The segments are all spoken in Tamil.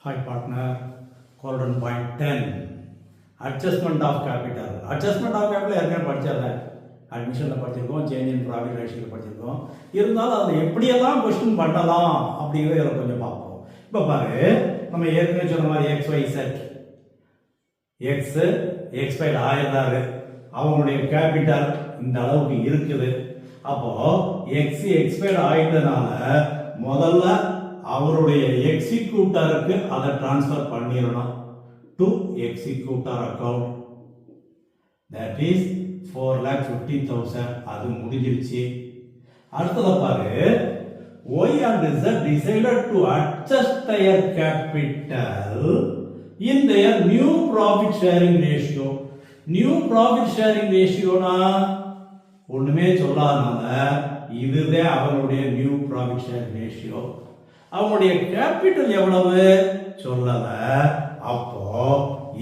Hi partner, Golden Point 10. Adjustment of capital. Adjustment of capital ஏற்கனவே படித்தேன். அட்மிஷனில் படிச்சிருக்கோம், சேஞ்ச் இன் ப்ராஃபிட் ரேஷியோவில் படிச்சிருக்கோம். இருந்தாலும் அதில் எப்படியெல்லாம் கொஸ்டின் பண்ணலாம் அப்படிங்கிறத இதில் கொஞ்சம் பார்ப்போம். இப்போ பாரு, நம்ம ஏற்கனவே சொன்ன மாதிரி XYZ எக்ஸ்பைர்ட் ஆயிருந்தாரு, அவங்களுடைய கேபிட்டல் இந்த அளவுக்கு இருக்குது. அப்போ எக்ஸ் எக்ஸ்பைர்ட் ஆயிட்டதுனால முதல்ல அவருடைய எக்ஸிக்யூட்டருக்கு அதை டிரான்ஸ்ஃபர் பண்ணிடணும் to executor account. That is 4,50,000. அது முடிஞ்சிருச்சு. அடுத்தது பாரு, Y and Z decided to adjust their capital in their new profit sharing ratio. New profit sharing ratio னா ஒண்ணுமே சொல்லாதனால இதுதான் அவங்களுடைய நியூ ப்ராஃபிட் ஷேரிங் ரேஷியோ. அவங்களுடைய கேபிட்டல் எவ்வளவு சொல்லல. அப்போ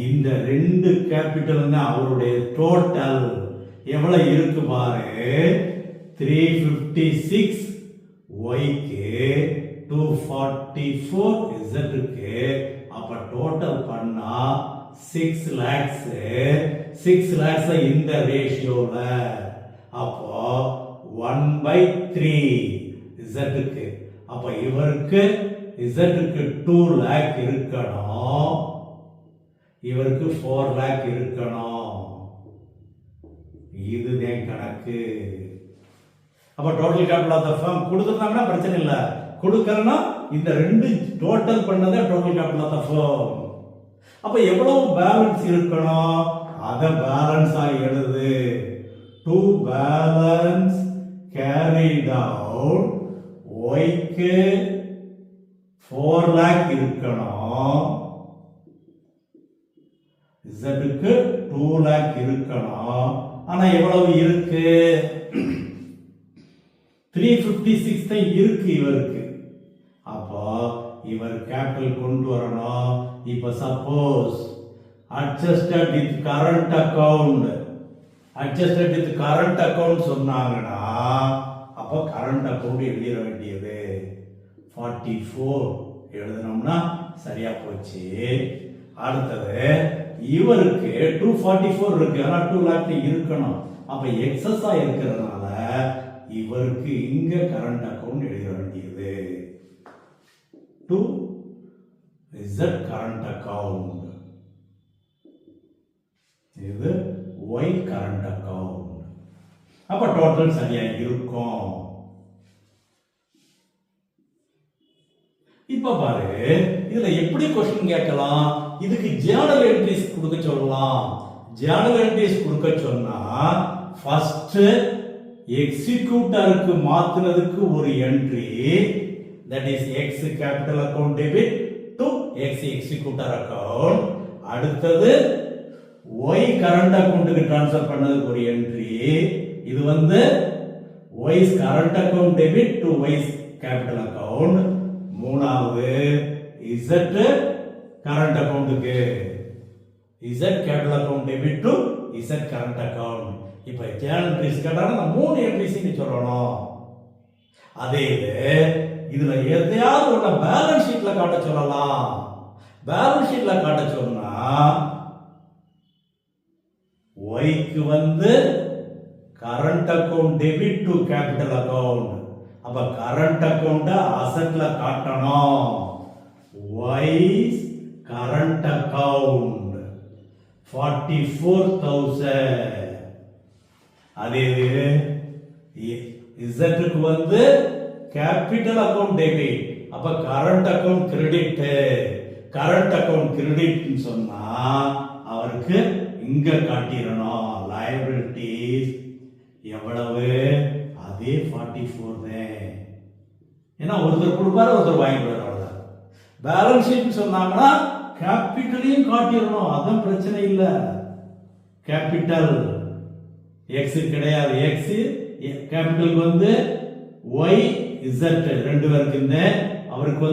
இந்த ரெண்டு கேபிட்டல் அவருடைய டோட்டல் எவ்வளவு இருக்கு பாரு, 356 ஒய்க்கு 244 இசட்டுக்கு. அப்ப டோட்டல் பண்ணா 6 lakhs. 6 lakhs இந்த ரேஷியோல. அப்போ 1/3 இசட்டுக்கு. அப்ப இவருக்கு இசட்டுக்கு 2 lakh இருக்கணும், இவருக்கு 4 lakh இருக்கணும். இதுதான் கணக்கு. அப்ப total capital of the firm கொடுத்துட்டாங்கன்னா பிரச்சனை இல்ல, கொடுக்கறனா இந்த ரெண்டு டோட்டல் பண்ணதே total capital of the firm. அப்ப எவ்வளவு பேலன்ஸ் இருக்கணும் அத பேலன்ஸ் ஆ எழுது. டு பேலன்ஸ் கேரிட் அவுட் ஒய்க்கு 4 lakh இருக்கணும், இசட்டுக்கு 2 lakh இருக்கணும். ஆனா எவ்வளவு இருக்கு? 356 தான் இருக்கு இவருக்கு. அப்போ இவர் கேபிட்டல் கொண்டு வரணும். இப்ப suppose adjusted with current account, adjusted with current account சொன்னாங்கன்னா அப்போ கரண்ட் அக்கவுண்ட் எழுதிட வேண்டியது 44 எழுதினோம்னா சரியா போச்சு. அடுத்தது இவருக்கு 244 இருக்கு, ஆனா 2 lakh இருக்கணும். அப்ப எக்ஸஸா இருக்கிறதுனால இவருக்கு இங்க கரண்ட் அக்கவுண்ட் எழுத வேண்டியது டு Z கரண்ட் அக்கவுண்ட், இது Y கரண்ட் அக்கவுண்ட். அப்ப டோட்டல் சரியா இருக்கும். இப்ப பாரு, இதுல எப்படி क्वेश्चन கேட்கலாம்? இதுக்கு ஜர்னல் என்ட்ரிஸ் கொடுக்க சொல்லலாம். ஜர்னல் என்ட்ரிஸ் கொடுக்க சொன்னா ஃபர்ஸ்ட் எக்ஸிக்யூட்டருக்கு மாத்துனதுக்கு ஒரு entry, that is X capital account debit to X executor account. அடுத்தது Y current accountக்கு ட்ரான்ஸ்ஃபர் பண்ணதுக்கு ஒரு என்ட்ரி, இது Y current account debit to Y capital account. மூணாவது Z current accountக்கு Z capital account debit to Z current account. இப்ப ஜர்னல் என்ட்ரிஸ் கேட்டாங்கன்னா மூணு என்ட்ரிஸ் நீ சொல்லணும். அதே இதுல எதையாவது ஒண்ணு பேலன்ஸ் ஷீட்ல காட்ட சொல்லலாம். பேலன்ஸ் ஷீட்ல காட்ட சொன்னா ஒய்க்கு current account debit to capital account. அப்ப கரண்ட் அக்கவுண்ட் அசெட்ல காட்டணும். Y's current account 44,000. அதே இசட்டுக்கு கேபிட்டல் அக்கவுண்ட் டெபிட். அப்ப current account credit. Current account credit சொன்னா அவருக்கு இங்க காட்டிடணும். லைபிலிட்டிஸ் எவ்வளவு? அதே 44 தான். ஏன்னா ஒருத்தர் கொடுப்பாரு, ஒருத்தர் வாங்கிடுவார், அவ்வளவுதான். பேலன்ஸ் ஷீட் சொன்னாங்கன்னா கேபிட்டலையும் காட்டிடணும், அதான் பிரச்சனை இல்ல. கேபிட்டல் எக்ஸ் கிடையாது, எக்ஸ் கேபிட்டலுக்கு Y Z ரெண்டு பேருக்கு அவருக்கு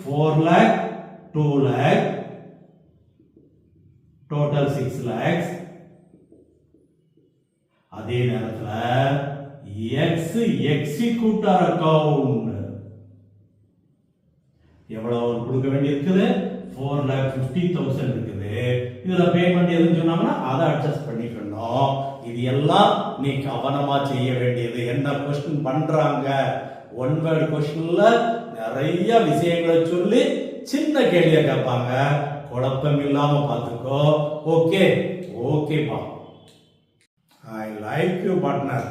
4 lakh 2 lakh டோட்டல் 6 lakhs. அதே நேரத்துல X எக்ஸிக்யூட்டர் அக்கவுண்ட் எவ்வளவு கொடுக்க வேண்டி இருக்குது 4,50,000 இருக்குது. இதுல பேமெண்ட் எதுன்னு சொன்னாங்கன்னா அதை அட்ஜஸ்ட் பண்ணிக்கணும். இது எல்லாம் நீ கவனமா செய்ய வேண்டியது. என்ன கொஸ்டின் பண்றாங்க, ஒன் வேர்ட் கொஸ்டின்ல நிறைய விஷயங்களை சொல்லி சின்ன கேள்வியை கேட்பாங்க. குழப்பம் இல்லாம பார்த்துக்கோ. ஓகேப்பா. I like you, partner.